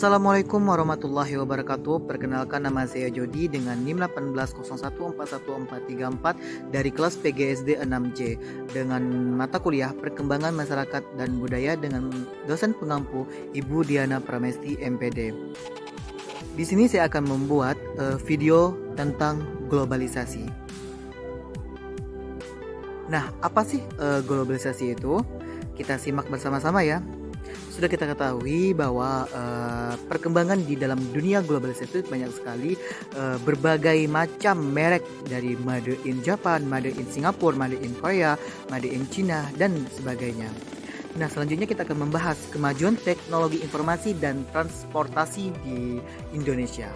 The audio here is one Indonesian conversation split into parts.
Assalamualaikum warahmatullahi wabarakatuh. Perkenalkan, nama saya Jody dengan NIM 1801414434 dari kelas PGSD 6C dengan mata kuliah Perkembangan Masyarakat dan Budaya dengan dosen pengampu Ibu Diana Pramesti MPD. Di sini saya akan membuat video tentang globalisasi. Nah, apa sih globalisasi itu? Kita simak bersama-sama ya. Sudah kita ketahui bahwa perkembangan di dalam dunia globalisasi itu banyak sekali, berbagai macam merek dari made in Japan, made in Singapura, made in Korea, made in China dan sebagainya. Nah, selanjutnya kita akan membahas kemajuan teknologi informasi dan transportasi di Indonesia.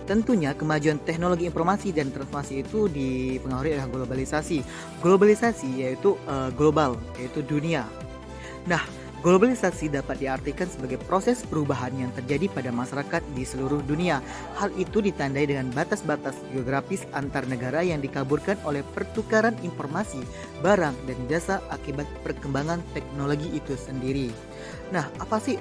Tentunya kemajuan teknologi informasi dan transformasi itu dipengaruhi oleh globalisasi. Globalisasi yaitu global, yaitu dunia. Nah, globalisasi dapat diartikan sebagai proses perubahan yang terjadi pada masyarakat di seluruh dunia. Hal itu ditandai dengan batas-batas geografis antar negara yang dikaburkan oleh pertukaran informasi, barang, dan jasa akibat perkembangan teknologi itu sendiri. Nah, apa sih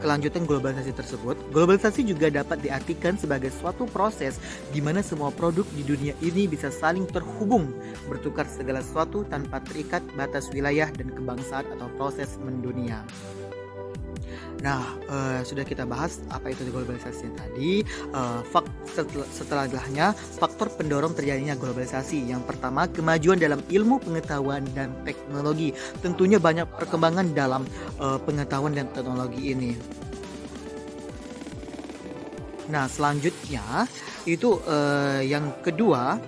kelanjutan globalisasi tersebut? Globalisasi juga dapat diartikan sebagai suatu proses di mana semua produk di dunia ini bisa saling terhubung, bertukar segala sesuatu tanpa terikat batas wilayah dan kebangsaan atau proses mendunia. Nah, sudah kita bahas apa itu globalisasi tadi. Setelahnya, faktor pendorong terjadinya globalisasi. Yang pertama, kemajuan dalam ilmu pengetahuan dan teknologi. Tentunya banyak perkembangan dalam pengetahuan dan teknologi ini. Nah, selanjutnya itu yang kedua,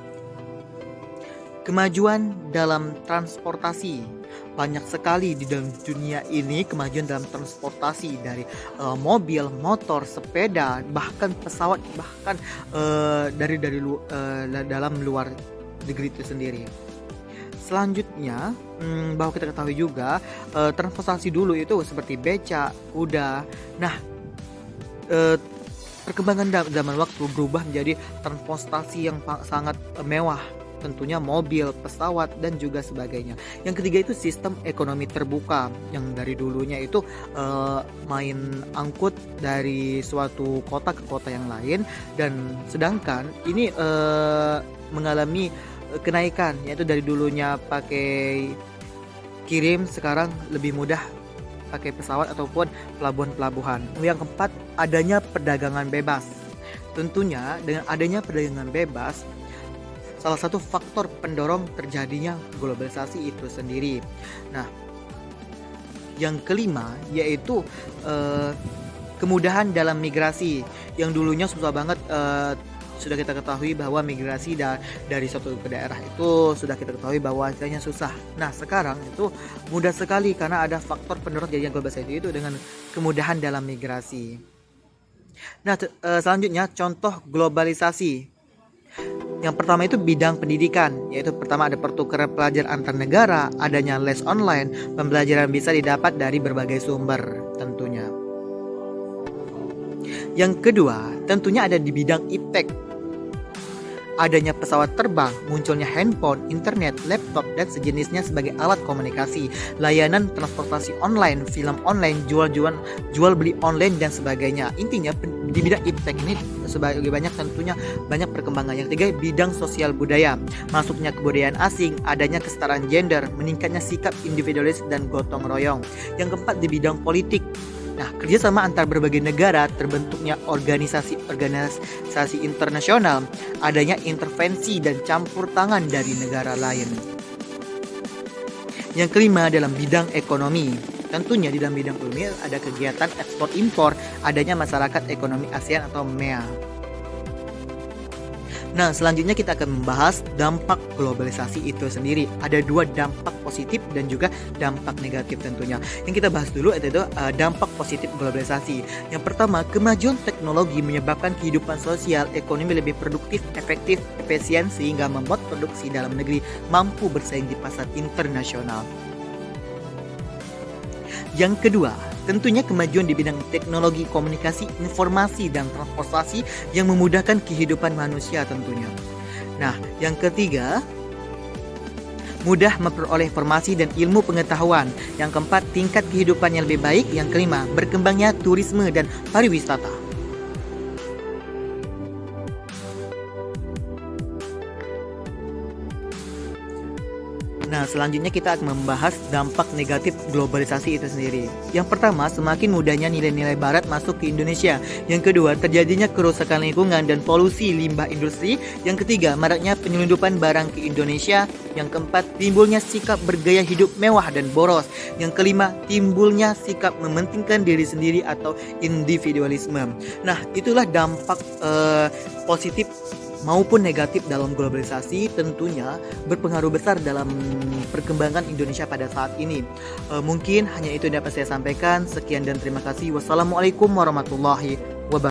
kemajuan dalam transportasi. Banyak sekali di dalam dunia ini kemajuan dalam transportasi, dari mobil, motor, sepeda, bahkan pesawat, bahkan dari dalam luar negeri itu sendiri. Selanjutnya, bahwa kita ketahui juga transportasi dulu itu seperti becak, kuda. Nah, perkembangan zaman waktu berubah menjadi transportasi yang sangat mewah. Tentunya mobil, pesawat, dan juga sebagainya. Yang ketiga itu sistem ekonomi terbuka, yang dari dulunya itu main angkut dari suatu kota ke kota yang lain, dan sedangkan ini mengalami kenaikan, yaitu dari dulunya pakai kirim, sekarang lebih mudah pakai pesawat ataupun pelabuhan-pelabuhan. Yang keempat, adanya perdagangan bebas. Tentunya dengan adanya perdagangan bebas, salah satu faktor pendorong terjadinya globalisasi itu sendiri. Nah, yang kelima yaitu kemudahan dalam migrasi. Yang dulunya susah banget, sudah kita ketahui bahwa migrasi dari suatu ke daerah itu sudah kita ketahui bahwa hasilnya susah. Nah, sekarang itu mudah sekali karena ada faktor pendorong terjadinya globalisasi itu dengan kemudahan dalam migrasi. Nah, selanjutnya contoh globalisasi. Yang pertama itu bidang pendidikan, yaitu pertama ada pertukaran pelajar antar negara, adanya les online, pembelajaran bisa didapat dari berbagai sumber tentunya. Yang kedua, tentunya ada di bidang iptek. Adanya pesawat terbang, munculnya handphone, internet, laptop, dan sejenisnya sebagai alat komunikasi, layanan transportasi online, film online, jual beli online, dan sebagainya. Intinya di bidang iptek ini sebagai tentunya banyak perkembangan. Yang ketiga, bidang sosial budaya, masuknya kebudayaan asing, adanya kesetaraan gender, meningkatnya sikap individualis dan gotong royong. Yang keempat, di bidang politik. Nah, kerjasama antar berbagai negara, terbentuknya organisasi internasional, adanya intervensi dan campur tangan dari negara lain. Yang kelima, dalam bidang ekonomi. Tentunya di dalam bidang ekonomi ada kegiatan ekspor impor, adanya masyarakat ekonomi ASEAN atau MEA. Nah, selanjutnya kita akan membahas dampak globalisasi itu sendiri. Ada dua dampak positif dan juga dampak negatif tentunya. Yang kita bahas dulu itu dampak positif globalisasi. Yang pertama, kemajuan teknologi menyebabkan kehidupan sosial ekonomi lebih produktif, efektif, efisien, sehingga membuat produksi dalam negeri mampu bersaing di pasar internasional. Yang kedua, tentunya kemajuan di bidang teknologi komunikasi, informasi, dan transportasi yang memudahkan kehidupan manusia tentunya. Nah, yang ketiga, mudah memperoleh informasi dan ilmu pengetahuan. Yang keempat, tingkat kehidupan yang lebih baik. Yang kelima, berkembangnya turisme dan pariwisata. Nah, selanjutnya kita akan membahas dampak negatif globalisasi itu sendiri. Yang pertama, semakin mudahnya nilai-nilai barat masuk ke Indonesia. Yang kedua, terjadinya kerusakan lingkungan dan polusi limbah industri. Yang ketiga, maraknya penyelundupan barang ke Indonesia. Yang keempat, timbulnya sikap bergaya hidup mewah dan boros. Yang kelima, timbulnya sikap mementingkan diri sendiri atau individualisme. Nah, itulah dampak positif maupun negatif dalam globalisasi, tentunya berpengaruh besar dalam perkembangan Indonesia pada saat ini. Mungkin hanya itu yang dapat saya sampaikan. Sekian dan terima kasih. Wassalamualaikum warahmatullahi